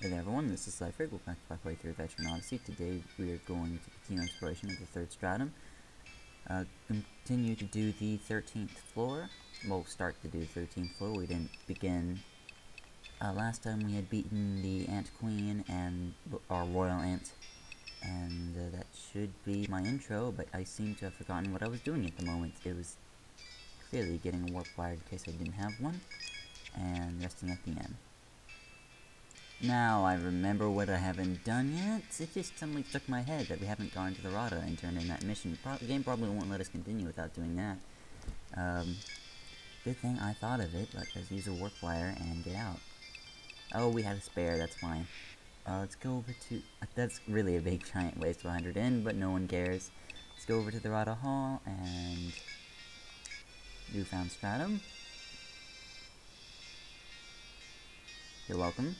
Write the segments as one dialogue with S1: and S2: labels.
S1: Hey there everyone, this is Cypher. Welcome back to my playthrough of Etrian Odyssey. Today we are going to continue exploration of the third stratum. Continue to do the 13th floor. We'll start to do the 13th floor. We didn't begin. Last time we had beaten the Ant Queen and our Royal Ant. And that should be my intro, but I seem to have forgotten what I was doing at the moment. It was clearly getting a warp wire in case I didn't have one. And resting at the end. Now I remember what I haven't done yet. It just suddenly struck my head that we haven't gone to the Rada and turned in that mission. The game probably won't let us continue without doing that. Good thing I thought of it. Let's use a warp wire and get out. Oh, we had a spare, that's fine. Let's go over to... That's really a big giant waste of 100 in, but no one cares. Let's go over to the Rada Hall and... Newfound Stratum. You're welcome.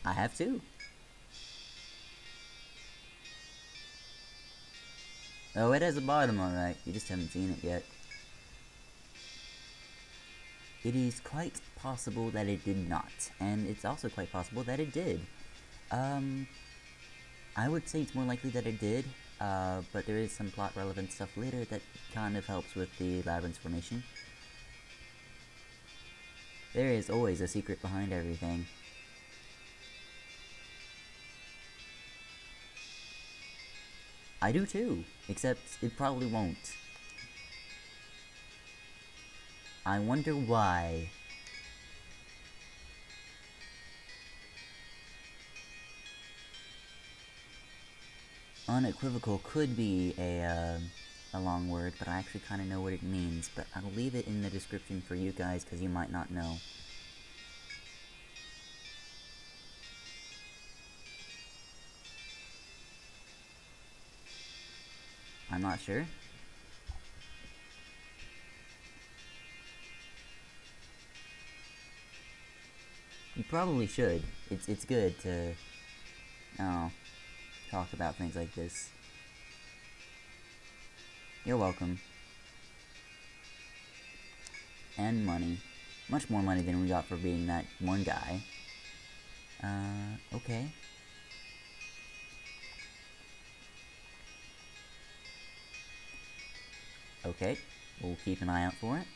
S1: I have two. Oh, it has a bottom, alright. You just haven't seen it yet. It is quite possible that it did not, and it's also quite possible that it did. I would say it's more likely that it did, but there is some plot relevant stuff later that kind of helps with the labyrinth formation. There is always a secret behind everything. I do too, except it probably won't. I wonder why. Unequivocal could be a long word, but I actually kind of know what it means, but I'll leave it in the description for you guys, because you might not know. I'm not sure. You probably should. It's good to talk about things like this. You're welcome. And money. Much more money than we got for being that one guy. Okay. Okay, we'll keep an eye out for it.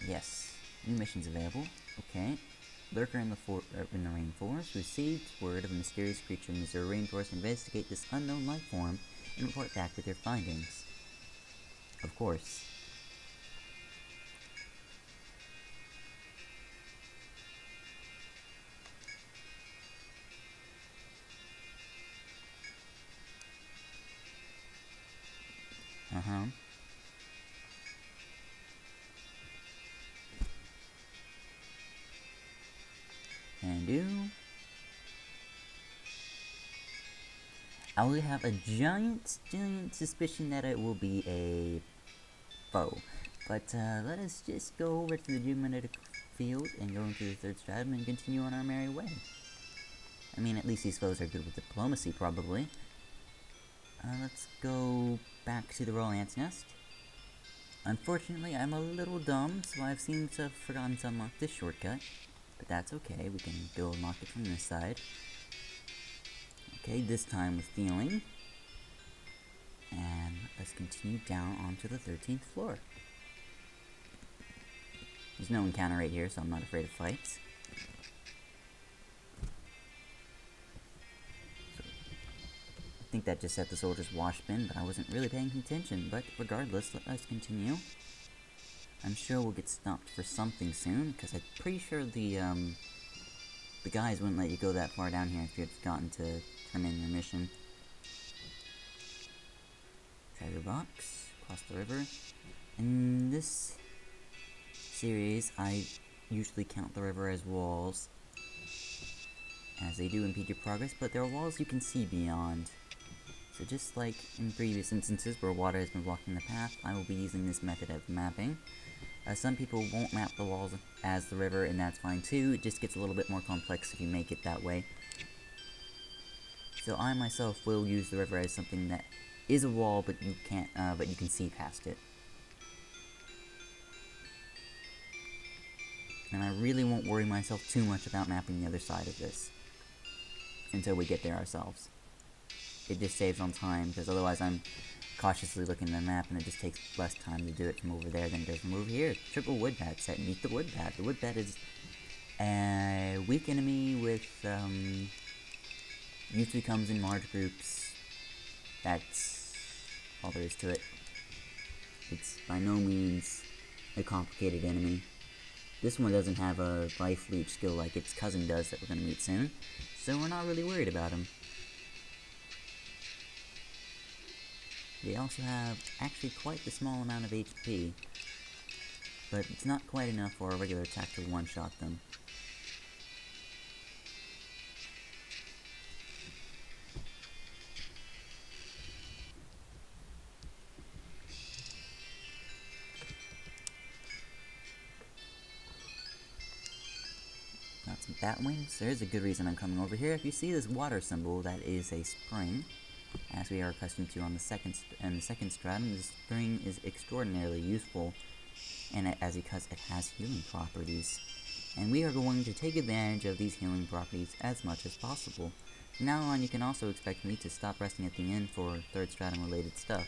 S1: Yes, new missions available. Okay. Lurker in the rainforest received word of a mysterious creature in the Missouri rainforest. Investigate this unknown life form and report back with your findings. Of course. Uh-huh. Can do. I will have a giant suspicion that it will be a foe. But let us just go over to the geomagnetic field and go into the third stratum and continue on our merry way. I mean, at least these foes are good with diplomacy, probably. Let's go back to the Royal Ant's Nest. Unfortunately, I'm a little dumb, so I've seemed to have forgotten to unlock this shortcut. But that's okay, we can go unlock it from this side. Okay, this time with feeling. And let's continue down onto the 13th floor. There's no encounter right here, so I'm not afraid of fights. So, I think that just set the soldier's wash bin, but I wasn't really paying attention. But regardless, let us continue. I'm sure we'll get stopped for something soon, because I'm pretty sure the guys wouldn't let you go that far down here if you had forgotten to turn in your mission. Treasure box, across the river. In this series, I usually count the river as walls, as they do impede your progress, but there are walls you can see beyond. So just like in previous instances where water has been blocking the path, I will be using this method of mapping. Some people won't map the walls as the river, and that's fine too. It just gets a little bit more complex if you make it that way. So I myself will use the river as something that is a wall, but you can't, but you can see past it. And I really won't worry myself too much about mapping the other side of this until we get there ourselves. It just saves on time, because otherwise I'm cautiously looking at the map, and it just takes less time to do it from over there than it does from over here. Triple wood bat set. Meet the wood bat. The wood bat is a weak enemy with, usually comes in large groups. That's all there is to it. It's by no means a complicated enemy. This one doesn't have a life leech skill like its cousin does that we're going to meet soon, so we're not really worried about him. They also have actually quite a small amount of HP, but it's not quite enough for a regular attack to one-shot them. Got some bat wings. There's a good reason I'm coming over here. If you see this water symbol, that is a spring. As we are accustomed to on the second stratum, the spring is extraordinarily useful, and because it has healing properties. And we are going to take advantage of these healing properties as much as possible. From now on, you can also expect me to stop resting at the end for third stratum related stuff,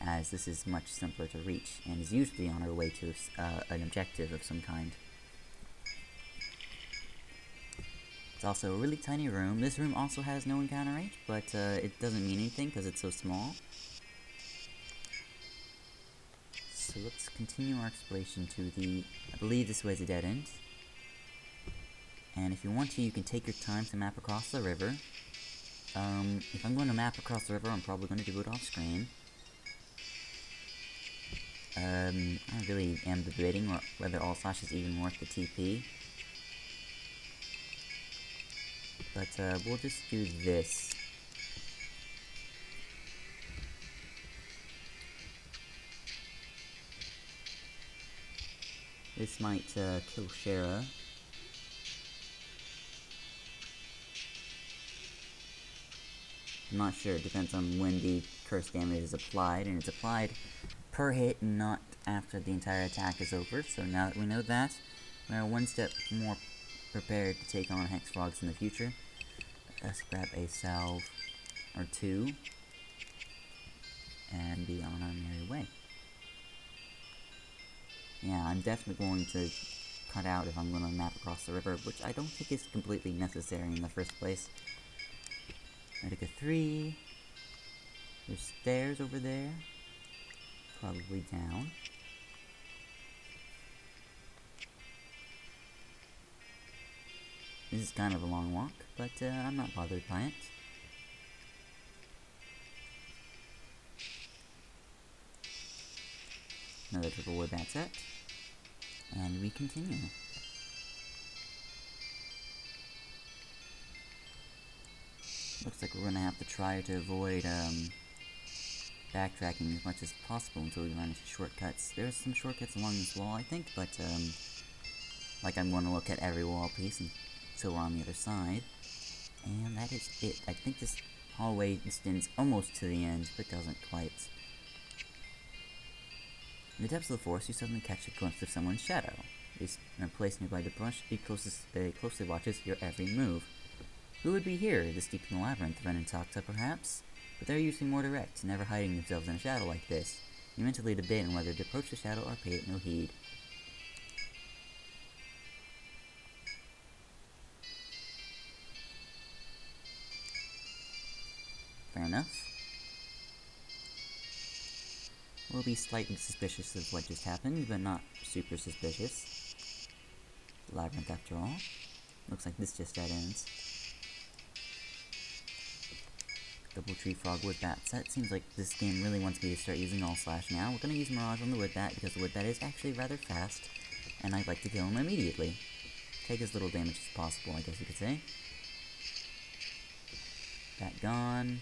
S1: as this is much simpler to reach, and is usually on our way to an objective of some kind. It's also a really tiny room. This room also has no encounter rate, but it doesn't mean anything because it's so small. So let's continue our exploration to the... I believe this way is a dead end. And if you want to, you can take your time to map across the river. If I'm going to map across the river, I'm probably going to do it off screen. I really am debating whether all slash is even worth the TP. But we'll just do this. This might kill Shara. I'm not sure, it depends on when the curse damage is applied, and it's applied per hit and not after the entire attack is over. So now that we know that, we are one step more prepared to take on Hex Frogs in the future. Let's grab a salve or two and be on our merry way. Yeah, I'm definitely going to cut out if I'm going to map across the river, which I don't think is completely necessary in the first place. Medica 3. There's stairs over there. Probably down. This is kind of a long walk, but I'm not bothered by it. Another triple wood bat set. And we continue. Looks like we're going to have to try to avoid backtracking as much as possible until we run into shortcuts. There's some shortcuts along this wall, I think, but like I'm going to look at every wall piece until we're on the other side. And that is it. I think this hallway extends almost to the end, but doesn't quite. In the depths of the forest, you suddenly catch a glimpse of someone's shadow. This place nearby the brush, it closely watches your every move. Who would be here, this deep in the labyrinth? Ren and Tokta, perhaps? But they're usually more direct, never hiding themselves in a shadow like this. You mentally debate on whether to approach the shadow or pay it no heed. Fair enough. We'll be slightly suspicious of what just happened, but not super suspicious. Labyrinth after all. Looks like this just dead ends. Double tree frog wood bat set. Seems like this game really wants me to start using all slash now. We're gonna use Mirage on the wood bat because the wood bat is actually rather fast, and I'd like to kill him immediately. Take as little damage as possible, I guess you could say. Bat gone.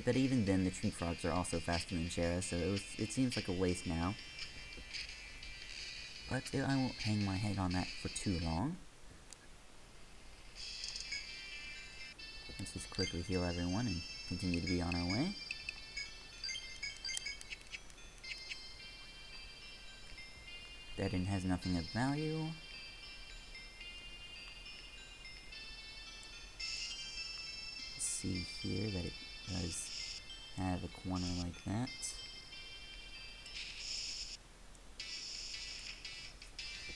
S1: But even then, the tree frogs are also faster than Shara, so it seems like a waste now. But I won't hang my head on that for too long. Let's just quickly heal everyone and continue to be on our way. Dead End has nothing of value. See here that it does have a corner like that.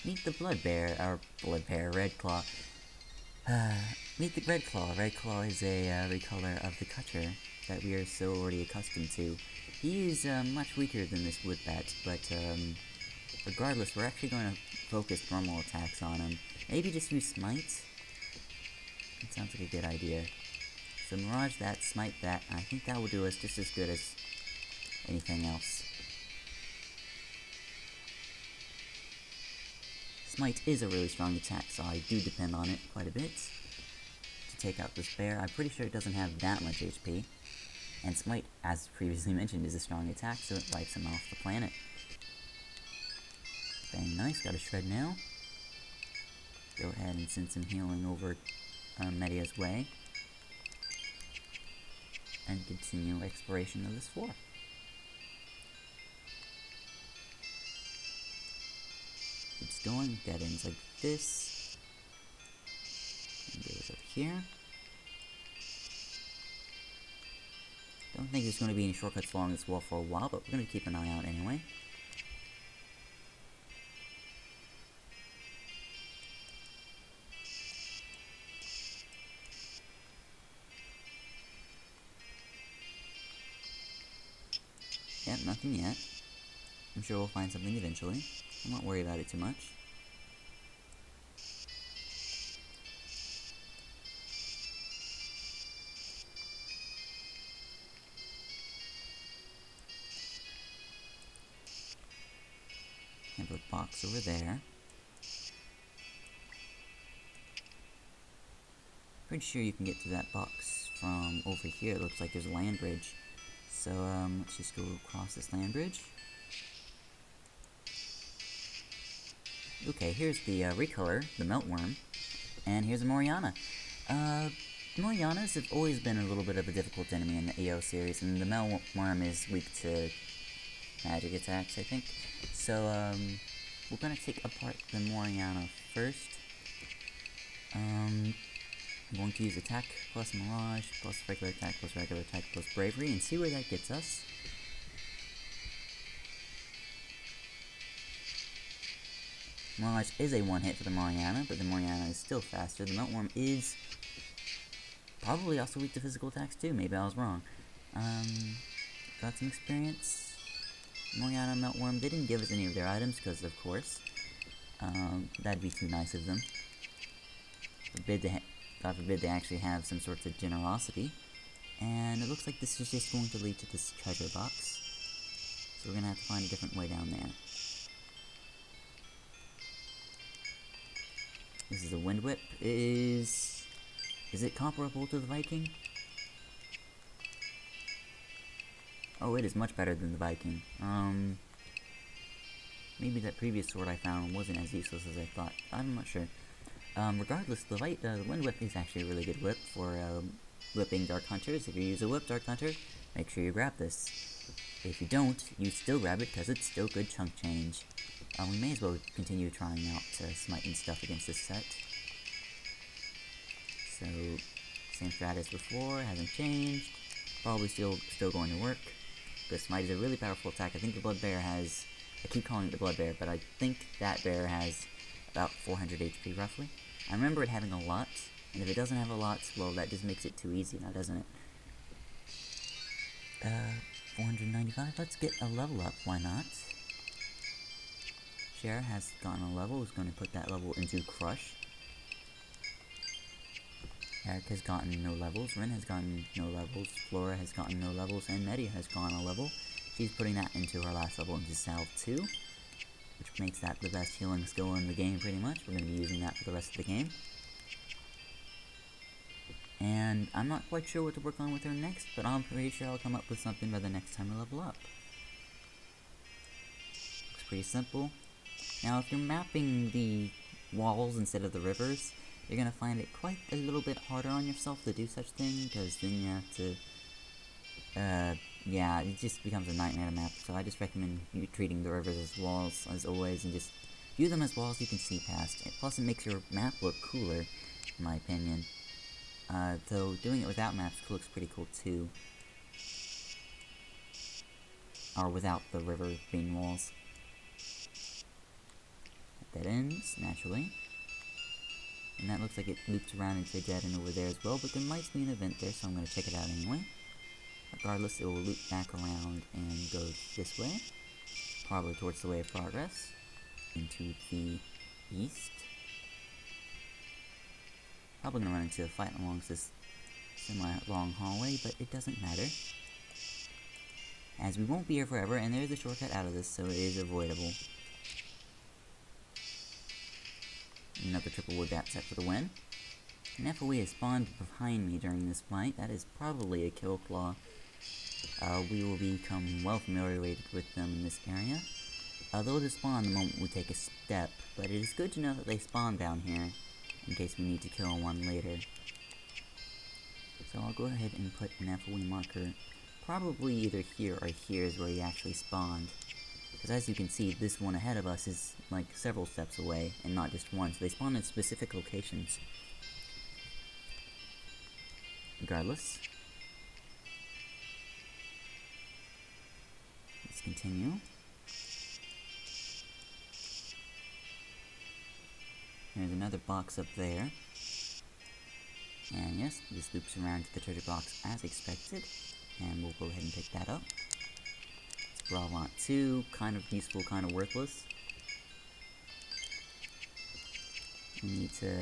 S1: Meet the Blood Bear, our Blood Bear, Red Claw. Meet the Red Claw. Red Claw is a recolor of the Cutter that we are so already accustomed to. He is much weaker than this Wood Bat, but regardless, we're actually going to focus normal attacks on him. Maybe just use Smite? That sounds like a good idea. So Mirage that, Smite that, I think that will do us just as good as anything else. Smite is a really strong attack, so I do depend on it quite a bit to take out this bear. I'm pretty sure it doesn't have that much HP. And Smite, as previously mentioned, is a strong attack, so it wipes him off the planet. Very nice, got a shred now. Go ahead and send some healing over Media's way. And continue exploration of this floor. Keeps going, dead ends like this. And goes up here. Don't think there's going to be any shortcuts along this wall for a while, but we're going to keep an eye out anyway. Yep, nothing yet. I'm sure we'll find something eventually. I'm not worried about it too much. Have a box over there. Pretty sure you can get to that box from over here. It looks like there's a land bridge. So, let's just go across this land bridge. Okay, here's the recolor, the Meltworm, and here's a Moriana. Morianas have always been a little bit of a difficult enemy in the EO series, and the Meltworm is weak to magic attacks, I think. So, we're gonna take apart the Moriana first. I'm going to use attack plus Mirage plus regular attack plus Bravery and see where that gets us. Mirage is a one-hit for the Moriana, but the Moriana is still faster. The Meltworm is probably also weak to physical attacks too. Maybe I was wrong. Got some experience. Moriana, Meltworm, they didn't give us any of their items because, of course, that'd be too nice of them. God forbid they actually have some sorts of generosity. And it looks like this is just going to lead to this treasure box. So we're gonna have to find a different way down there. This is a Wind Whip. Is it comparable to the Viking? Oh, it is much better than the Viking. Maybe that previous sword I found wasn't as useless as I thought. I'm not sure. Regardless, the Wind Whip is actually a really good whip for whipping Dark Hunters. If you use a whip Dark Hunter, make sure you grab this. If you don't, you still grab it because it's still good chunk change. We may as well continue trying out Smite and stuff against this set. So, same strat as before, hasn't changed. Probably still going to work. Because Smite is a really powerful attack. I think the Blood Bear has... I keep calling it the Blood Bear, but I think that bear has about 400 HP roughly. I remember it having a lot, and if it doesn't have a lot, well, that just makes it too easy now, doesn't it? 495, let's get a level up, why not? Cher has gotten a level, is going to put that level into Crush. Eric has gotten no levels, Ren has gotten no levels, Flora has gotten no levels, and Media has gone a level. She's putting that into her last level into Salve 2, which makes that the best healing skill in the game pretty much. We're going to be using that for the rest of the game. And I'm not quite sure what to work on with her next, but I'm pretty sure I'll come up with something by the next time I level up. Looks pretty simple. Now if you're mapping the walls instead of the rivers, you're going to find it quite a little bit harder on yourself to do such thing, because then you have to, yeah, it just becomes a nightmare to map. So I just recommend you treating the rivers as walls, as always, and just view them as walls you can see past. Plus, it makes your map look cooler, in my opinion. Though doing it without maps looks pretty cool too. Or without the river being walls. Dead ends, naturally. And that looks like it loops around into a dead end over there as well, but there might be an event there, so I'm going to check it out anyway. Regardless, it will loop back around and go this way. Probably towards the way of progress. Into the east. Probably going to run into a fight along this semi-long hallway, but it doesn't matter. As we won't be here forever, and there is a shortcut out of this, so it is avoidable. Another triple wood bat set for the win. An FOE has spawned behind me during this fight. That is probably a Killclaw. We will become well familiar with them in this area. They'll just spawn the moment we take a step, but it is good to know that they spawn down here, in case we need to kill one later. So I'll go ahead and put an FOE marker, probably either here or here is where he actually spawned. Because as you can see, this one ahead of us is like several steps away, and not just one, so they spawn in specific locations. Regardless, let's continue. There's another box up there. And yes, this loops around to the treasure box as expected. And we'll go ahead and pick that up. It's Bravant 2, kind of useful, kind of worthless. We need to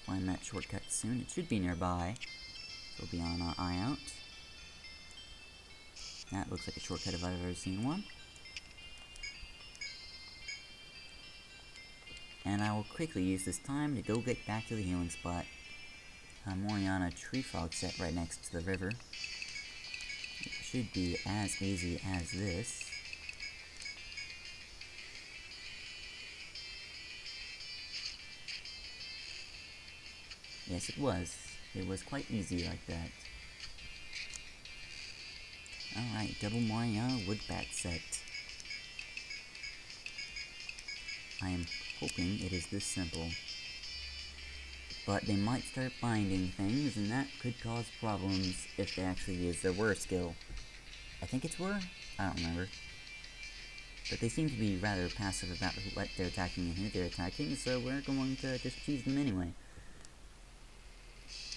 S1: find that shortcut soon. It should be nearby. So we'll be on our eye out. That looks like a shortcut if I've ever seen one. And I will quickly use this time to go get back to the healing spot. Moriana tree frog set right next to the river. It should be as easy as this. Yes, it was. It was quite easy like that. Alright, double Moriana wood bat set. I am hoping it is this simple. But they might start binding things, and that could cause problems if they actually use their whir skill. I think it's whir? I don't remember. But they seem to be rather passive about what they're attacking and who they're attacking, so we're going to just choose them anyway.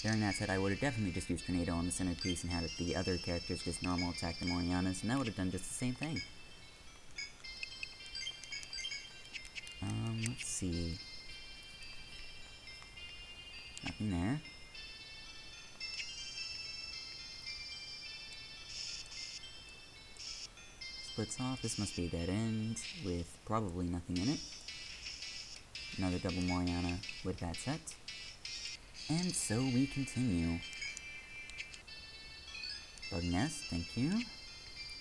S1: During that set, I would have definitely just used Tornado on the centerpiece and had the other characters just normal attack the Morianas, and that would have done just the same thing. Let's see. Nothing there. Splits off. This must be a dead end with probably nothing in it. Another double Moriana with that set. And so we continue. Bug nest, thank you.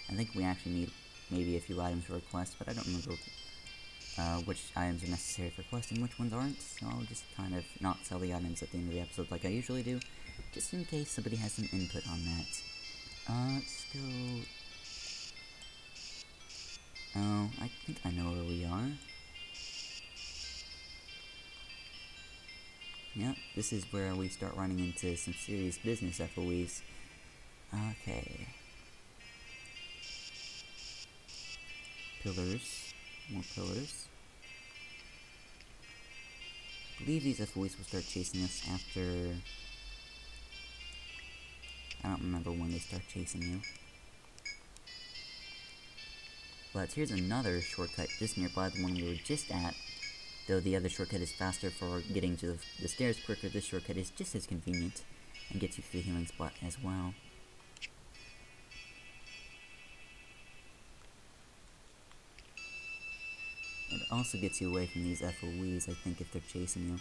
S1: I think we actually need maybe a few items for a quest, but I don't remember which items are necessary for quest and which ones aren't, so I'll just kind of not sell the items at the end of the episode like I usually do, just in case somebody has some input on that. Let's go... Oh, I think I know where we are. Yep, this is where we start running into some serious business FOEs. Okay. Pillars. More pillars. I believe these FOEs will start chasing us after... I don't remember when they start chasing you. But here's another shortcut just nearby the one we were just at. Though the other shortcut is faster for getting to the stairs quicker, this shortcut is just as convenient and gets you to the healing spot as well. It also gets you away from these FOEs, I think, if they're chasing you.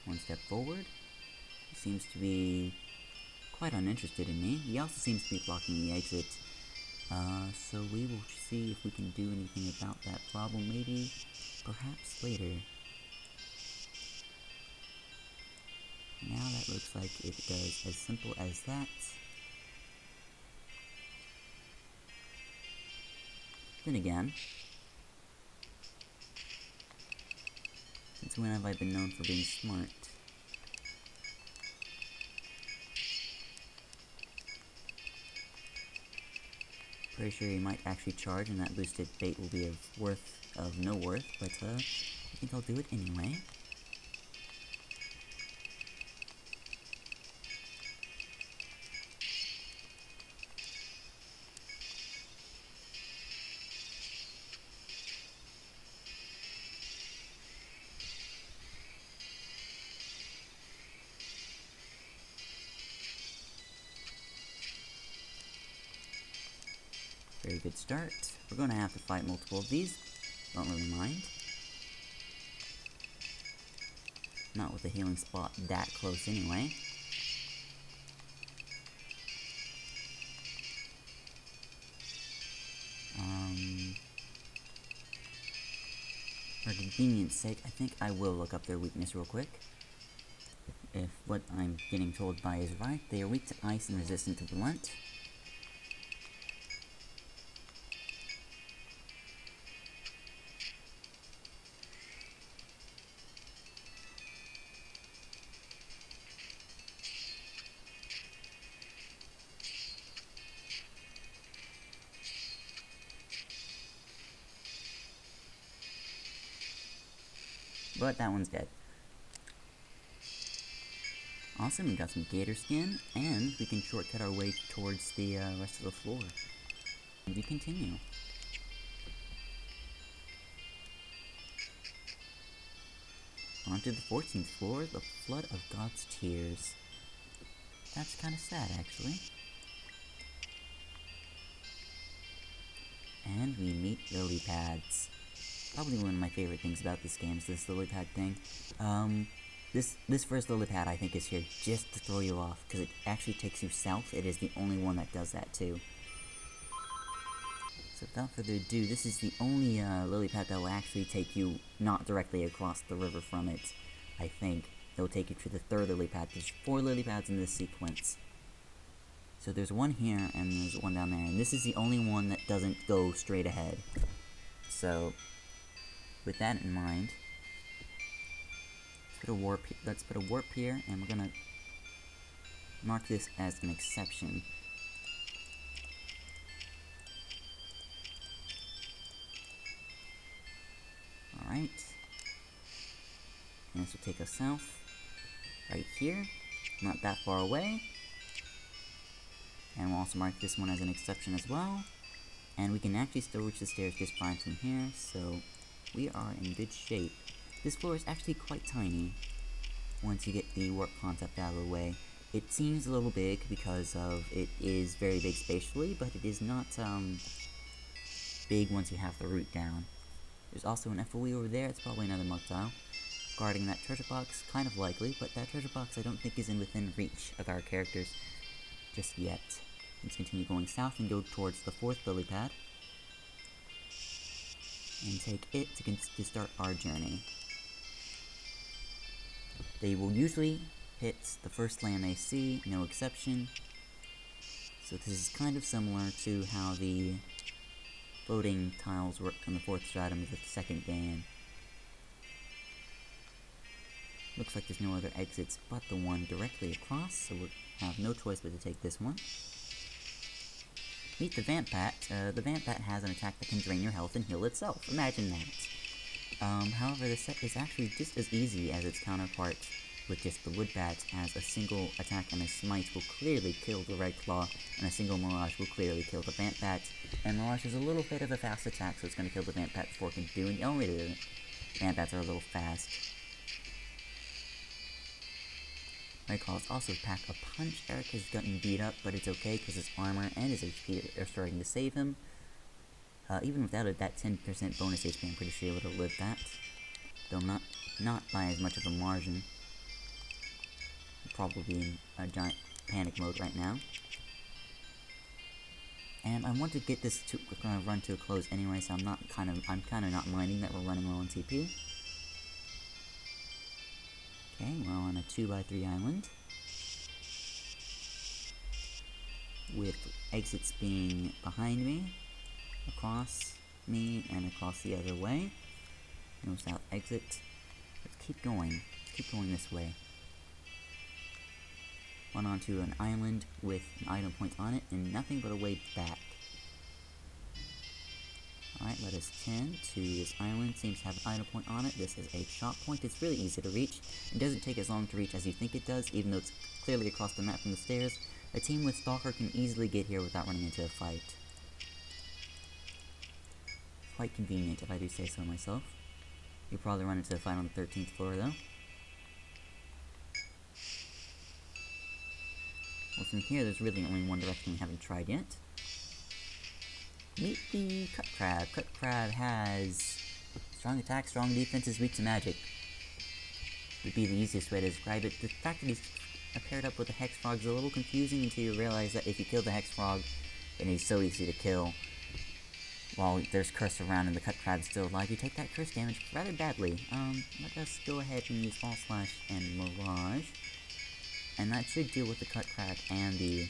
S1: One step forward. He seems to be quite uninterested in me. He also seems to be blocking the exit. So we will see if we can do anything about that problem, maybe, perhaps later. Now that looks like it does as simple as that. Then again, since when have I been known for being smart? Pretty sure he might actually charge, and that boosted bait will be of no worth, but I think I'll do it anyway. Very good start. We're going to have to fight multiple of these. Don't really mind. Not with the healing spot that close anyway. For convenience sake, I think I will look up their weakness real quick. If what I'm getting told by is right, they are weak to ice and resistant to blunt. But that one's dead. Awesome, we got some gator skin, and we can shortcut our way towards the rest of the floor. And we continue. On to the 14th floor, the Flood of God's Tears. That's kind of sad, actually. And we meet lily pads. Probably one of my favorite things about this game is this lily pad thing. This first lily pad I think is here just to throw you off, because it actually takes you south. It is the only one that does that too. So without further ado, this is the only lily pad that will actually take you not directly across the river from it, I think. It will take you to the third lily pad. There's 4 lily pads in this sequence. So there's one here, and there's one down there, and this is the only one that doesn't go straight ahead. So, with that in mind, let's put a warp here, and we're gonna mark this as an exception. Alright. And this will take us south, right here, not that far away. And we'll also mark this one as an exception as well. And we can actually still reach the stairs just fine from here, so we are in good shape. This floor is actually quite tiny once you get the warp concept out of the way. It seems a little big because of it is very big spatially, but it is not big once you have the route down. There's also an FOE over there. It's probably another Mukdile guarding that treasure box. Kind of likely, but that treasure box I don't think is within reach of our characters just yet. Let's continue going south and go towards the 4th lily pad and take it to start our journey. They will usually hit the first land they see, no exception. So this is kind of similar to how the floating tiles work on the 4th stratum of the 2nd game. Looks like there's no other exits but the one directly across, so we'll have no choice but to take this one. Meet the Vamp Bat. The Vamp Bat has an attack that can drain your health and heal itself. Imagine that. However, this set is actually just as easy as its counterpart with just the Wood Bat, as a single attack and a Smite will clearly kill the Red Claw, and a single Mirage will clearly kill the Vamp Bat. And Mirage is a little bit of a fast attack, so it's going to kill the Vamp Bat before it can do any. Oh, it isn't. Vamp Bats are a little fast. Red Claws also pack a punch. Eric has gotten beat up, but it's okay because his armor and his HP are starting to save him. Even without it, that 10% bonus HP, I'm pretty sure he would have lived that. Though not by as much of a margin. Probably in a giant panic mode right now. And I want to get this to run to a close anyway, so I'm kind of not minding that we're running low on TP. Okay, we're on a 2x3 island, with exits being behind me, across, me and across the other way. No south exit. Let's keep going. Keep going this way. On onto an island with an item point on it and nothing but a way back. Alright, let us tend to this island. Seems to have an item point on it. This is a shop point. It's really easy to reach. It doesn't take as long to reach as you think it does, even though it's clearly across the map from the stairs. A team with Stalker can easily get here without running into a fight. Quite convenient, if I do say so myself. You'll probably run into a fight on the 13th floor, though. Well, from here, there's really only one direction we haven't tried yet. Meet the Cut Crab. Cut Crab has strong attack, strong defense, is weak to magic. Would be the easiest way to describe it. The fact that he's paired up with the Hex Frog is a little confusing until you realize that if you kill the Hex Frog, then he's so easy to kill. While there's curse around and the Cut Crab is still alive, you take that curse damage rather badly. Let us go ahead and use Fall Slash and Mirage. And that should deal with the Cut Crab and the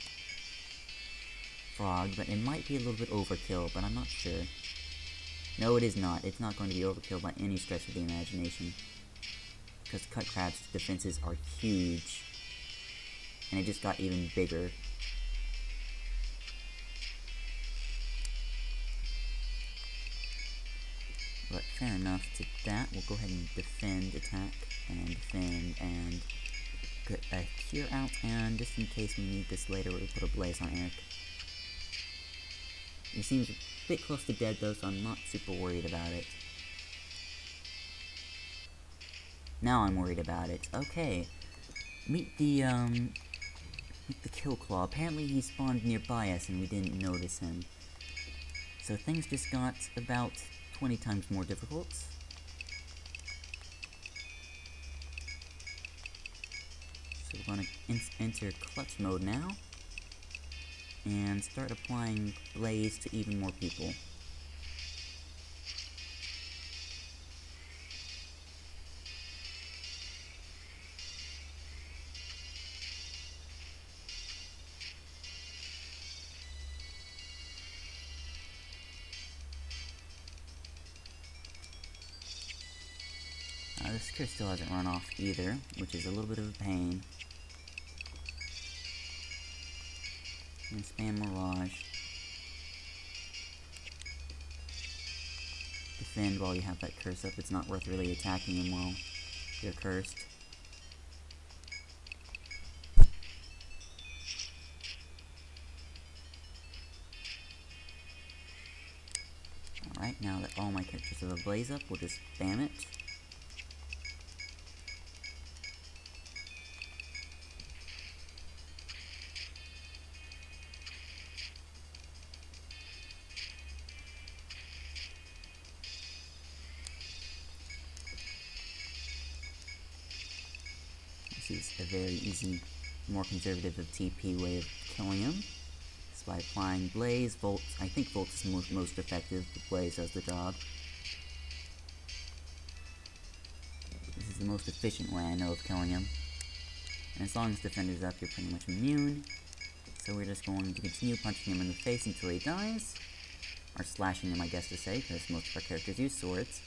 S1: Frog, but it might be a little bit overkill, but I'm not sure. No, it is not. It's not going to be overkill by any stretch of the imagination. Because Cut Crab's defenses are huge. And it just got even bigger. But fair enough to that. We'll go ahead and defend, attack, and defend, and get a cure out, and just in case we need this later, we'll put a blaze on Eric. He seems a bit close to dead though, so I'm not super worried about it. Now I'm worried about it. Okay. Meet the Killclaw. Apparently he spawned nearby us and we didn't notice him. So things just got about 20 times more difficult. So we're going to enter clutch mode now. And start applying blaze to even more people. This curse still hasn't run off either, which is a little bit of a pain. And spam Mirage. Defend while you have that curse up. It's not worth really attacking him while you're cursed. Alright, now that all my characters have a blaze up, we'll just spam it. This is a very easy, more conservative of TP way of killing him. It's by applying Blaze, Volt. I think Volt is most effective, but Blaze does the job. This is the most efficient way I know of killing him. And as long as Defender's up, you're pretty much immune. So we're just going to continue punching him in the face until he dies. Or slashing him, I guess to say, because most of our characters use swords.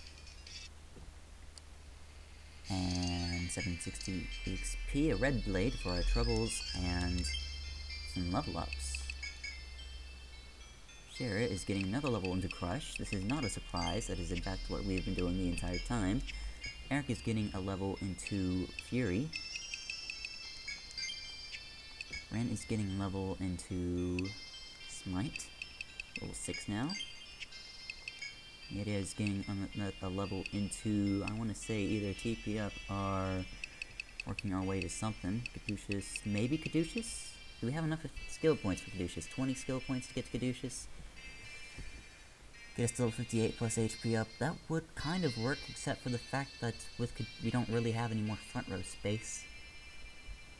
S1: And 760 XP, a red blade for our troubles, and some level ups. Shara is getting another level into Crush. This is not a surprise, that is in fact what we've been doing the entire time. Eric is getting a level into Fury. Ren is getting level into Smite, level 6 now. It is getting a level into, I want to say, either TP up or working our way to something. Caduceus, maybe Caduceus? Do we have enough skill points for Caduceus? 20 skill points to get to Caduceus? Get us to level 58 plus HP up. That would kind of work, except for the fact that we don't really have any more front row space.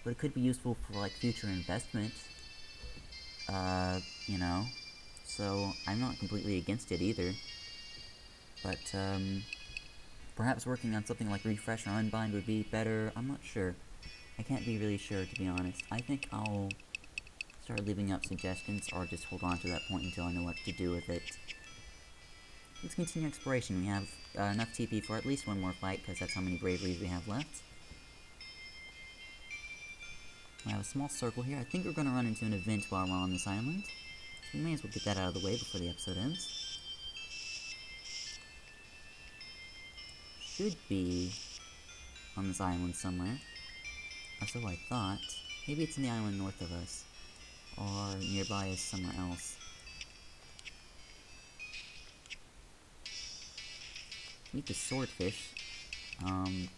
S1: But it could be useful for, like, future investment. You know. So, I'm not completely against it either. But, perhaps working on something like Refresh or Unbind would be better. I'm not sure. I can't be really sure, to be honest. I think I'll start leaving up suggestions, or just hold on to that point until I know what to do with it. let's continue exploration. We have enough TP for at least one more fight, because that's how many braveries we have left. We have a small circle here. I think we're going to run into an event while we're on this island. So we may as well get that out of the way before the episode ends. Should be on this island somewhere. Or so I thought. Maybe it's in the island north of us. Or nearby us somewhere else. Meet the swordfish. Meet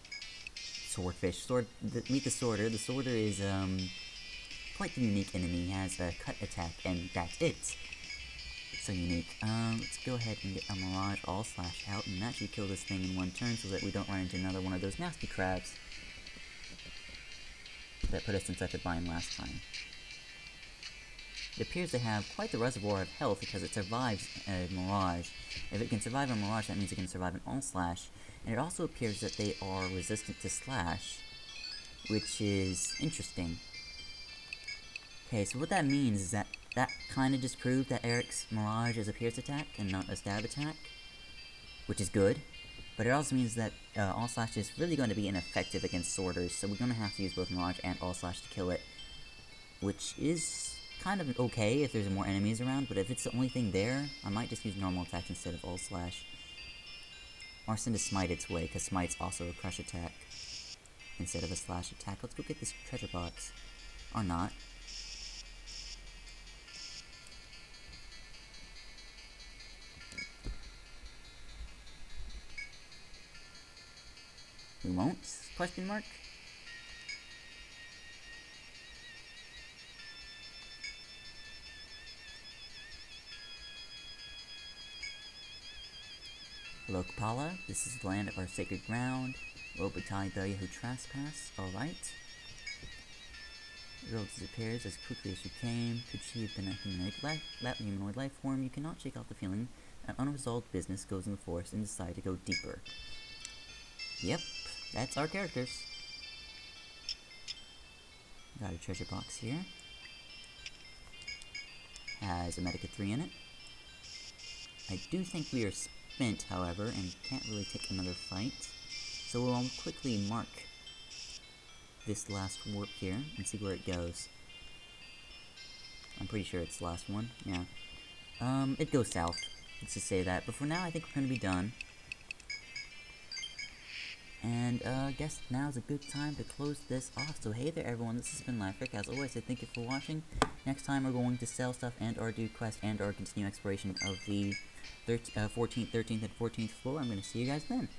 S1: the sworder. The sworder is, quite the unique enemy. He has a cut attack, and that's it. So unique. Let's go ahead and get a Mirage All-Slash out, and that should kill this thing in one turn so that we don't run into another one of those nasty crabs that put us in such a bind last time. It appears to have quite the reservoir of health because it survives a Mirage. If it can survive a Mirage, that means it can survive an All-Slash. And it also appears that they are resistant to Slash, which is interesting. Okay, so what that means is that kind of just proved that Eric's Mirage is a pierce attack and not a stab attack, which is good. But it also means that All-Slash is really going to be ineffective against Sworders, so we're going to have to use both Mirage and All-Slash to kill it, which is kind of okay if there's more enemies around, but if it's the only thing there, I might just use normal attacks instead of All-Slash. Or send a Smite its way, because Smite's also a crush attack instead of a slash attack. Let's go get this treasure box. Or not. We won't? Question mark? Hello, Kupala. This is the land of our sacred ground. Woe betide they who trespass. Alright. The world disappears as quickly as you came. Could she have been a humanoid life form? You cannot shake off the feeling that unresolved business goes in the forest and decide to go deeper. Yep, that's our characters. Got a treasure box here. Has a Medica 3 in it. I do think we are spent, however, and can't really take another fight. So we'll quickly mark this last warp here and see where it goes. I'm pretty sure it's the last one, yeah. It goes south, let's just say that. But for now, I think we're gonna be done. And, I guess now's a good time to close this off. So hey there everyone, this has been Liferick. As always, I thank you for watching. Next time we're going to sell stuff and or do quests and or continue exploration of the 14th, 13th, and 14th floor. I'm going to see you guys then.